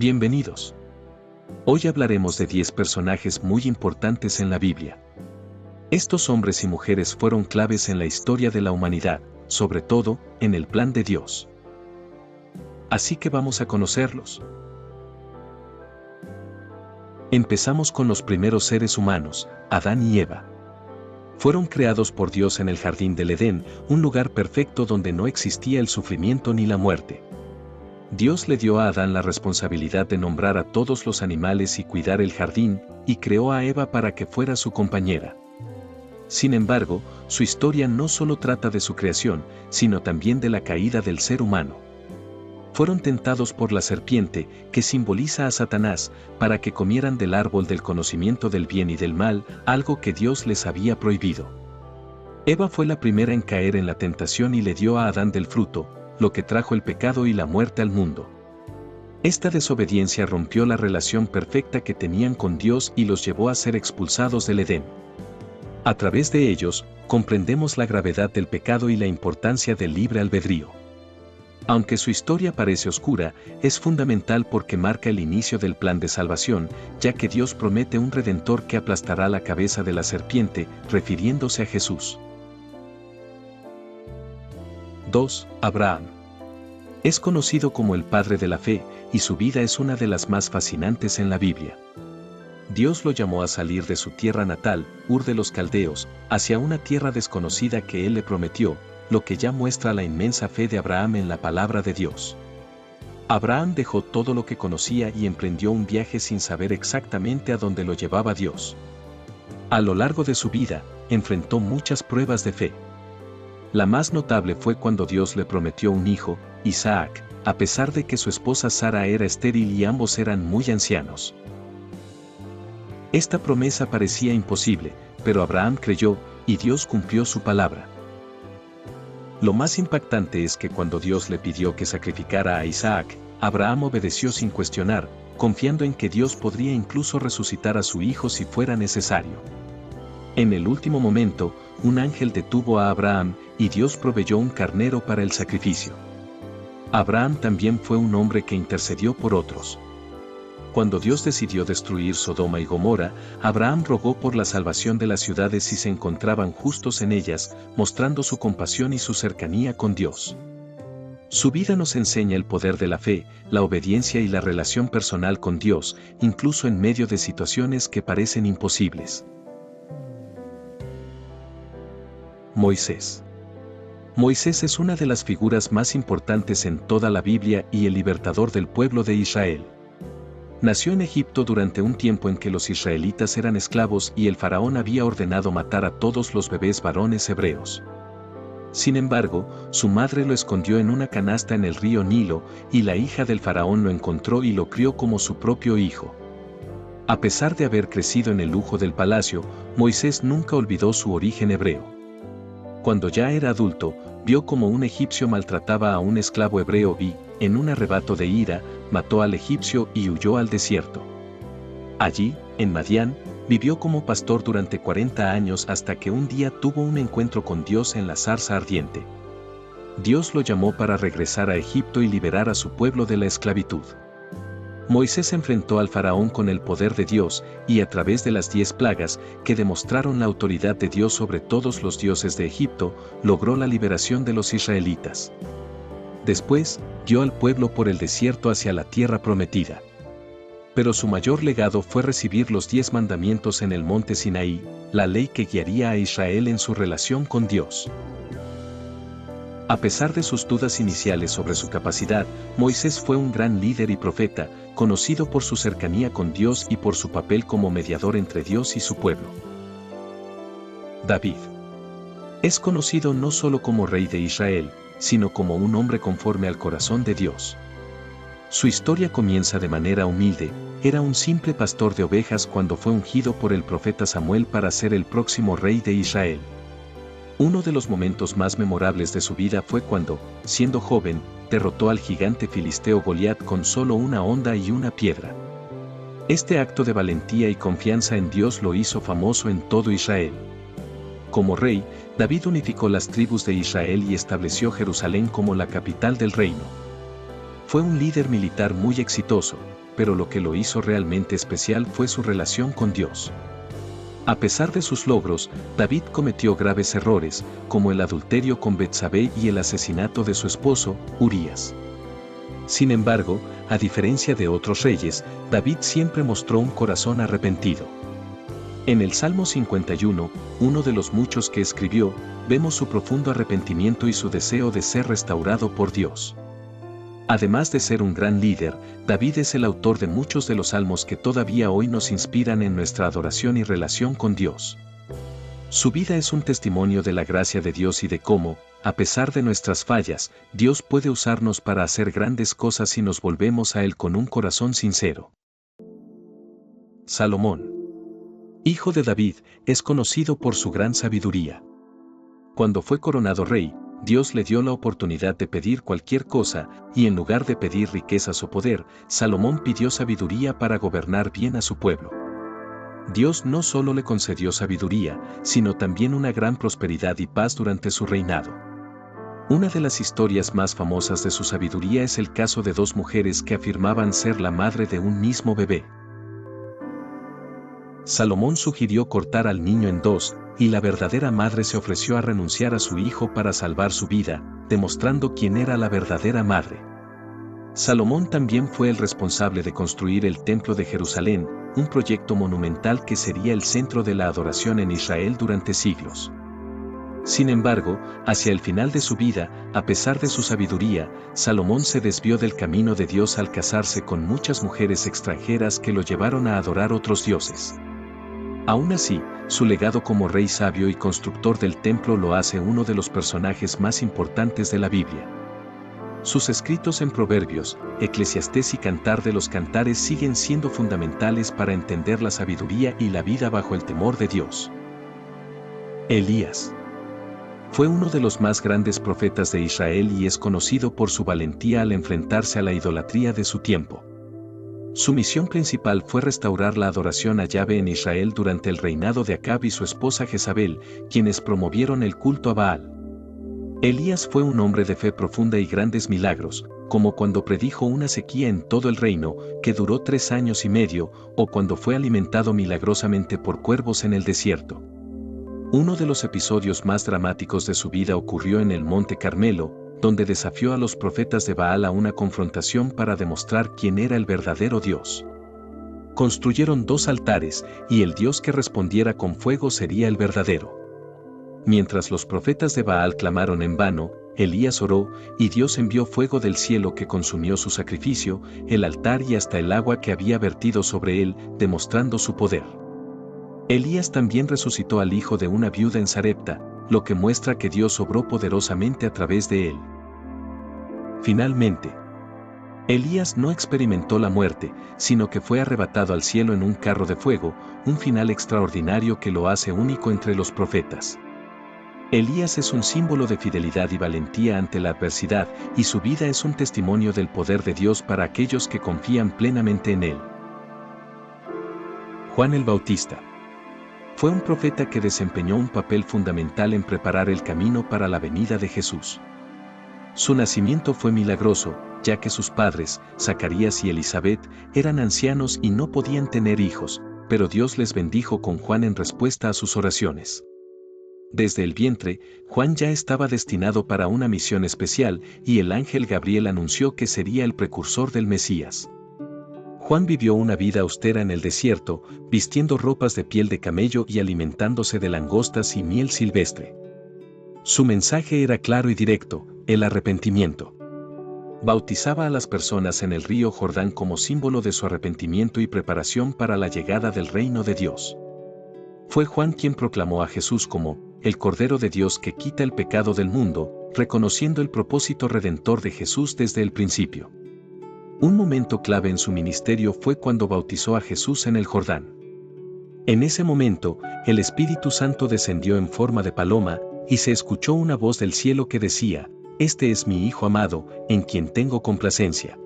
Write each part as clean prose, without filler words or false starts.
Bienvenidos. Hoy hablaremos de 10 personajes muy importantes en la Biblia. Estos hombres y mujeres fueron claves en la historia de la humanidad, sobre todo, en el plan de Dios. Así que vamos a conocerlos. Empezamos con los primeros seres humanos, Adán y Eva. Fueron creados por Dios en el jardín del Edén, un lugar perfecto donde no existía el sufrimiento ni la muerte. Dios le dio a Adán la responsabilidad de nombrar a todos los animales y cuidar el jardín, y creó a Eva para que fuera su compañera. Sin embargo, su historia no solo trata de su creación, sino también de la caída del ser humano. Fueron tentados por la serpiente, que simboliza a Satanás, para que comieran del árbol del conocimiento del bien y del mal, algo que Dios les había prohibido. Eva fue la primera en caer en la tentación y le dio a Adán del fruto, lo que trajo el pecado y la muerte al mundo. Esta desobediencia rompió la relación perfecta que tenían con Dios y los llevó a ser expulsados del Edén. A través de ellos, comprendemos la gravedad del pecado y la importancia del libre albedrío. Aunque su historia parece oscura, es fundamental porque marca el inicio del plan de salvación, ya que Dios promete un redentor que aplastará la cabeza de la serpiente, refiriéndose a Jesús. 2. Abraham. Es conocido como el padre de la fe, y su vida es una de las más fascinantes en la Biblia. Dios lo llamó a salir de su tierra natal, Ur de los Caldeos, hacia una tierra desconocida que Él le prometió, lo que ya muestra la inmensa fe de Abraham en la palabra de Dios. Abraham dejó todo lo que conocía y emprendió un viaje sin saber exactamente a dónde lo llevaba Dios. A lo largo de su vida, enfrentó muchas pruebas de fe. La más notable fue cuando Dios le prometió un hijo, Isaac, a pesar de que su esposa Sara era estéril y ambos eran muy ancianos. Esta promesa parecía imposible, pero Abraham creyó, y Dios cumplió su palabra. Lo más impactante es que cuando Dios le pidió que sacrificara a Isaac, Abraham obedeció sin cuestionar, confiando en que Dios podría incluso resucitar a su hijo si fuera necesario. En el último momento, un ángel detuvo a Abraham, y Dios proveyó un carnero para el sacrificio. Abraham también fue un hombre que intercedió por otros. Cuando Dios decidió destruir Sodoma y Gomorra, Abraham rogó por la salvación de las ciudades si se encontraban justos en ellas, mostrando su compasión y su cercanía con Dios. Su vida nos enseña el poder de la fe, la obediencia y la relación personal con Dios, incluso en medio de situaciones que parecen imposibles. Moisés. Moisés es una de las figuras más importantes en toda la Biblia y el libertador del pueblo de Israel. Nació en Egipto durante un tiempo en que los israelitas eran esclavos y el faraón había ordenado matar a todos los bebés varones hebreos. Sin embargo, su madre lo escondió en una canasta en el río Nilo, y la hija del faraón lo encontró y lo crió como su propio hijo. A pesar de haber crecido en el lujo del palacio, Moisés nunca olvidó su origen hebreo. Cuando ya era adulto, vio cómo un egipcio maltrataba a un esclavo hebreo y, en un arrebato de ira, mató al egipcio y huyó al desierto. Allí, en Madián, vivió como pastor durante 40 años hasta que un día tuvo un encuentro con Dios en la zarza ardiente. Dios lo llamó para regresar a Egipto y liberar a su pueblo de la esclavitud. Moisés enfrentó al faraón con el poder de Dios, y a través de las 10 plagas, que demostraron la autoridad de Dios sobre todos los dioses de Egipto, logró la liberación de los israelitas. Después, guió al pueblo por el desierto hacia la tierra prometida. Pero su mayor legado fue recibir los 10 mandamientos en el monte Sinaí, la ley que guiaría a Israel en su relación con Dios. A pesar de sus dudas iniciales sobre su capacidad, Moisés fue un gran líder y profeta, conocido por su cercanía con Dios y por su papel como mediador entre Dios y su pueblo. David. Es conocido no solo como rey de Israel, sino como un hombre conforme al corazón de Dios. Su historia comienza de manera humilde. Era un simple pastor de ovejas cuando fue ungido por el profeta Samuel para ser el próximo rey de Israel. Uno de los momentos más memorables de su vida fue cuando, siendo joven, derrotó al gigante filisteo Goliat con solo una honda y una piedra. Este acto de valentía y confianza en Dios lo hizo famoso en todo Israel. Como rey, David unificó las tribus de Israel y estableció Jerusalén como la capital del reino. Fue un líder militar muy exitoso, pero lo que lo hizo realmente especial fue su relación con Dios. A pesar de sus logros, David cometió graves errores, como el adulterio con Betsabé y el asesinato de su esposo, Urías. Sin embargo, a diferencia de otros reyes, David siempre mostró un corazón arrepentido. En el Salmo 51, uno de los muchos que escribió, vemos su profundo arrepentimiento y su deseo de ser restaurado por Dios. Además de ser un gran líder, David es el autor de muchos de los salmos que todavía hoy nos inspiran en nuestra adoración y relación con Dios. Su vida es un testimonio de la gracia de Dios y de cómo, a pesar de nuestras fallas, Dios puede usarnos para hacer grandes cosas si nos volvemos a Él con un corazón sincero. Salomón, hijo de David, es conocido por su gran sabiduría. Cuando fue coronado rey, Dios le dio la oportunidad de pedir cualquier cosa, y en lugar de pedir riquezas o poder, Salomón pidió sabiduría para gobernar bien a su pueblo. Dios no solo le concedió sabiduría, sino también una gran prosperidad y paz durante su reinado. Una de las historias más famosas de su sabiduría es el caso de dos mujeres que afirmaban ser la madre de un mismo bebé. Salomón sugirió cortar al niño en dos, y la verdadera madre se ofreció a renunciar a su hijo para salvar su vida, demostrando quién era la verdadera madre. Salomón también fue el responsable de construir el Templo de Jerusalén, un proyecto monumental que sería el centro de la adoración en Israel durante siglos. Sin embargo, hacia el final de su vida, a pesar de su sabiduría, Salomón se desvió del camino de Dios al casarse con muchas mujeres extranjeras que lo llevaron a adorar otros dioses. Aún así, su legado como rey sabio y constructor del templo lo hace uno de los personajes más importantes de la Biblia. Sus escritos en Proverbios, Eclesiastés y Cantar de los Cantares siguen siendo fundamentales para entender la sabiduría y la vida bajo el temor de Dios. Elías fue uno de los más grandes profetas de Israel y es conocido por su valentía al enfrentarse a la idolatría de su tiempo. Su misión principal fue restaurar la adoración a Yahvé en Israel durante el reinado de Acab y su esposa Jezabel, quienes promovieron el culto a Baal. Elías fue un hombre de fe profunda y grandes milagros, como cuando predijo una sequía en todo el reino, que duró 3 años y medio, o cuando fue alimentado milagrosamente por cuervos en el desierto. Uno de los episodios más dramáticos de su vida ocurrió en el Monte Carmelo, donde desafió a los profetas de Baal a una confrontación para demostrar quién era el verdadero Dios. Construyeron 2 altares, y el Dios que respondiera con fuego sería el verdadero. Mientras los profetas de Baal clamaron en vano, Elías oró, y Dios envió fuego del cielo que consumió su sacrificio, el altar y hasta el agua que había vertido sobre él, demostrando su poder. Elías también resucitó al hijo de una viuda en Sarepta, lo que muestra que Dios obró poderosamente a través de él. Finalmente, Elías no experimentó la muerte, sino que fue arrebatado al cielo en un carro de fuego, un final extraordinario que lo hace único entre los profetas. Elías es un símbolo de fidelidad y valentía ante la adversidad, y su vida es un testimonio del poder de Dios para aquellos que confían plenamente en él. Juan el Bautista fue un profeta que desempeñó un papel fundamental en preparar el camino para la venida de Jesús. Su nacimiento fue milagroso, ya que sus padres, Zacarías y Elizabeth, eran ancianos y no podían tener hijos, pero Dios les bendijo con Juan en respuesta a sus oraciones. Desde el vientre, Juan ya estaba destinado para una misión especial, y el ángel Gabriel anunció que sería el precursor del Mesías. Juan vivió una vida austera en el desierto, vistiendo ropas de piel de camello y alimentándose de langostas y miel silvestre. Su mensaje era claro y directo: el arrepentimiento. Bautizaba a las personas en el río Jordán como símbolo de su arrepentimiento y preparación para la llegada del reino de Dios. Fue Juan quien proclamó a Jesús como el Cordero de Dios que quita el pecado del mundo, reconociendo el propósito redentor de Jesús desde el principio. Un momento clave en su ministerio fue cuando bautizó a Jesús en el Jordán. En ese momento, el Espíritu Santo descendió en forma de paloma, y se escuchó una voz del cielo que decía: «Este es mi Hijo amado, en quien tengo complacencia».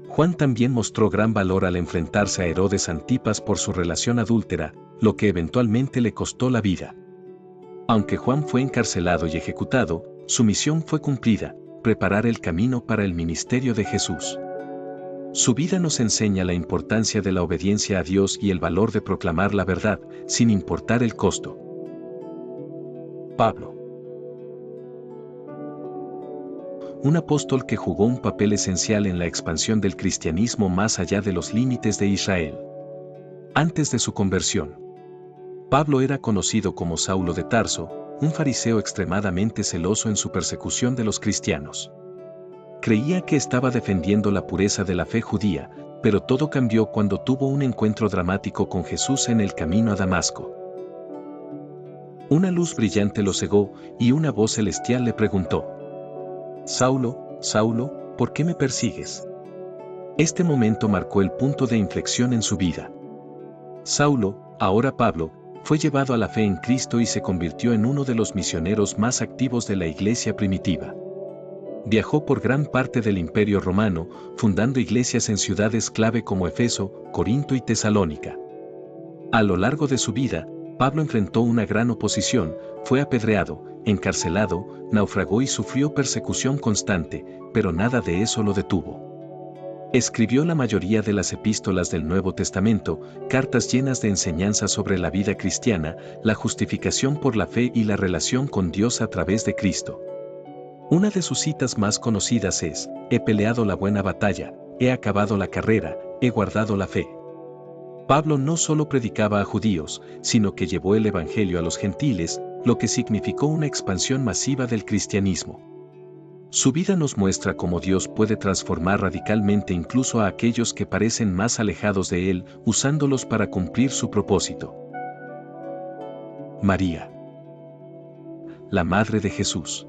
Juan también mostró gran valor al enfrentarse a Herodes Antipas por su relación adúltera, lo que eventualmente le costó la vida. Aunque Juan fue encarcelado y ejecutado, su misión fue cumplida: preparar el camino para el ministerio de Jesús. Su vida nos enseña la importancia de la obediencia a Dios y el valor de proclamar la verdad, sin importar el costo. Pablo. Un apóstol que jugó un papel esencial en la expansión del cristianismo más allá de los límites de Israel. Antes de su conversión, Pablo era conocido como Saulo de Tarso, un fariseo extremadamente celoso en su persecución de los cristianos. Creía que estaba defendiendo la pureza de la fe judía, pero todo cambió cuando tuvo un encuentro dramático con Jesús en el camino a Damasco. Una luz brillante lo cegó y una voz celestial le preguntó: Saulo, Saulo, ¿por qué me persigues? Este momento marcó el punto de inflexión en su vida. Saulo, ahora Pablo, fue llevado a la fe en Cristo y se convirtió en uno de los misioneros más activos de la iglesia primitiva. Viajó por gran parte del Imperio Romano, fundando iglesias en ciudades clave como Efeso, Corinto y Tesalónica. A lo largo de su vida, Pablo enfrentó una gran oposición, fue apedreado, encarcelado, naufragó y sufrió persecución constante, pero nada de eso lo detuvo. Escribió la mayoría de las epístolas del Nuevo Testamento, cartas llenas de enseñanzas sobre la vida cristiana, la justificación por la fe y la relación con Dios a través de Cristo. Una de sus citas más conocidas es: he peleado la buena batalla, he acabado la carrera, he guardado la fe. Pablo no solo predicaba a judíos, sino que llevó el evangelio a los gentiles, lo que significó una expansión masiva del cristianismo. Su vida nos muestra cómo Dios puede transformar radicalmente incluso a aquellos que parecen más alejados de Él, usándolos para cumplir su propósito. María, la Madre de Jesús.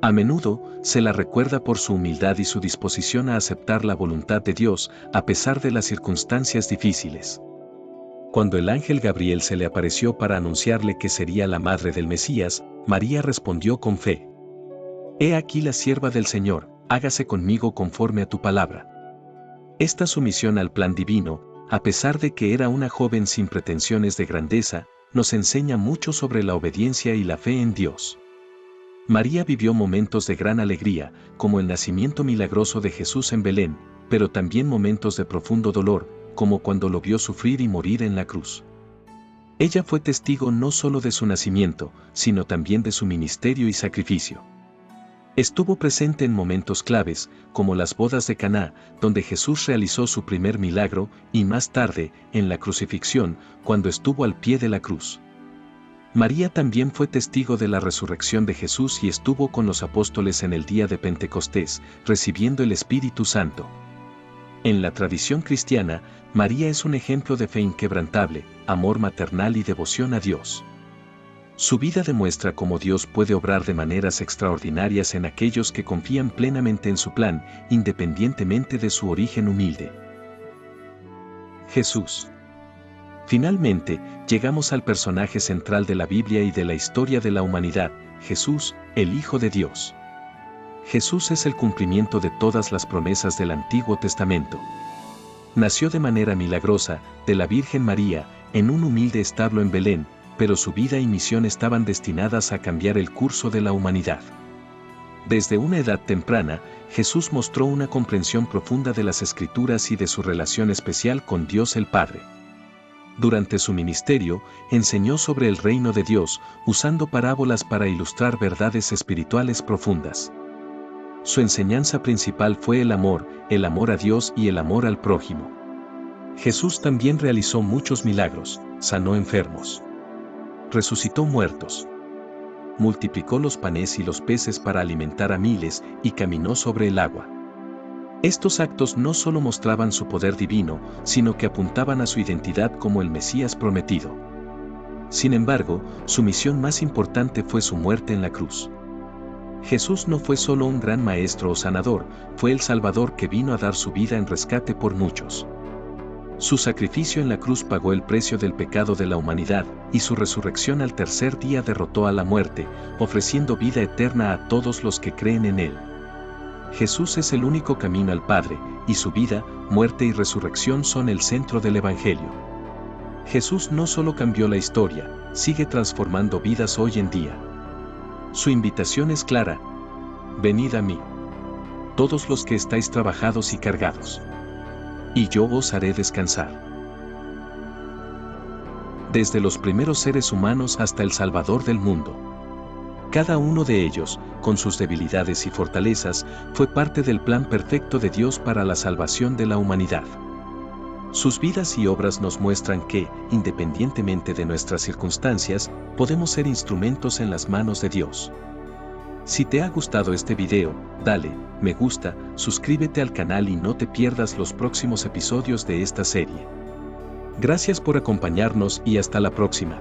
A menudo, se la recuerda por su humildad y su disposición a aceptar la voluntad de Dios, a pesar de las circunstancias difíciles. Cuando el ángel Gabriel se le apareció para anunciarle que sería la madre del Mesías, María respondió con fe: He aquí la sierva del Señor, hágase conmigo conforme a tu palabra. Esta sumisión al plan divino, a pesar de que era una joven sin pretensiones de grandeza, nos enseña mucho sobre la obediencia y la fe en Dios. María vivió momentos de gran alegría, como el nacimiento milagroso de Jesús en Belén, pero también momentos de profundo dolor, como cuando lo vio sufrir y morir en la cruz. Ella fue testigo no solo de su nacimiento, sino también de su ministerio y sacrificio. Estuvo presente en momentos claves, como las bodas de Caná, donde Jesús realizó su primer milagro, y más tarde, en la crucifixión, cuando estuvo al pie de la cruz. María también fue testigo de la resurrección de Jesús y estuvo con los apóstoles en el día de Pentecostés, recibiendo el Espíritu Santo. En la tradición cristiana, María es un ejemplo de fe inquebrantable, amor maternal y devoción a Dios. Su vida demuestra cómo Dios puede obrar de maneras extraordinarias en aquellos que confían plenamente en su plan, independientemente de su origen humilde. Jesús. Finalmente, llegamos al personaje central de la Biblia y de la historia de la humanidad, Jesús, el Hijo de Dios. Jesús es el cumplimiento de todas las promesas del Antiguo Testamento. Nació de manera milagrosa, de la Virgen María, en un humilde establo en Belén, pero su vida y misión estaban destinadas a cambiar el curso de la humanidad. Desde una edad temprana, Jesús mostró una comprensión profunda de las Escrituras y de su relación especial con Dios el Padre. Durante su ministerio, enseñó sobre el reino de Dios, usando parábolas para ilustrar verdades espirituales profundas. Su enseñanza principal fue el amor a Dios y el amor al prójimo. Jesús también realizó muchos milagros, sanó enfermos, resucitó muertos, multiplicó los panes y los peces para alimentar a miles y caminó sobre el agua. Estos actos no solo mostraban su poder divino, sino que apuntaban a su identidad como el Mesías prometido. Sin embargo, su misión más importante fue su muerte en la cruz. Jesús no fue solo un gran maestro o sanador, fue el Salvador que vino a dar su vida en rescate por muchos. Su sacrificio en la cruz pagó el precio del pecado de la humanidad, y su resurrección al tercer día derrotó a la muerte, ofreciendo vida eterna a todos los que creen en Él. Jesús es el único camino al Padre, y su vida, muerte y resurrección son el centro del Evangelio. Jesús no solo cambió la historia, sigue transformando vidas hoy en día. Su invitación es clara: venid a mí, todos los que estáis trabajados y cargados. y yo os haré descansar. Desde los primeros seres humanos hasta el Salvador del mundo. Cada uno de ellos, con sus debilidades y fortalezas, fue parte del plan perfecto de Dios para la salvación de la humanidad. Sus vidas y obras nos muestran que, independientemente de nuestras circunstancias, podemos ser instrumentos en las manos de Dios. Si te ha gustado este video, dale me gusta, suscríbete al canal y no te pierdas los próximos episodios de esta serie. Gracias por acompañarnos y hasta la próxima.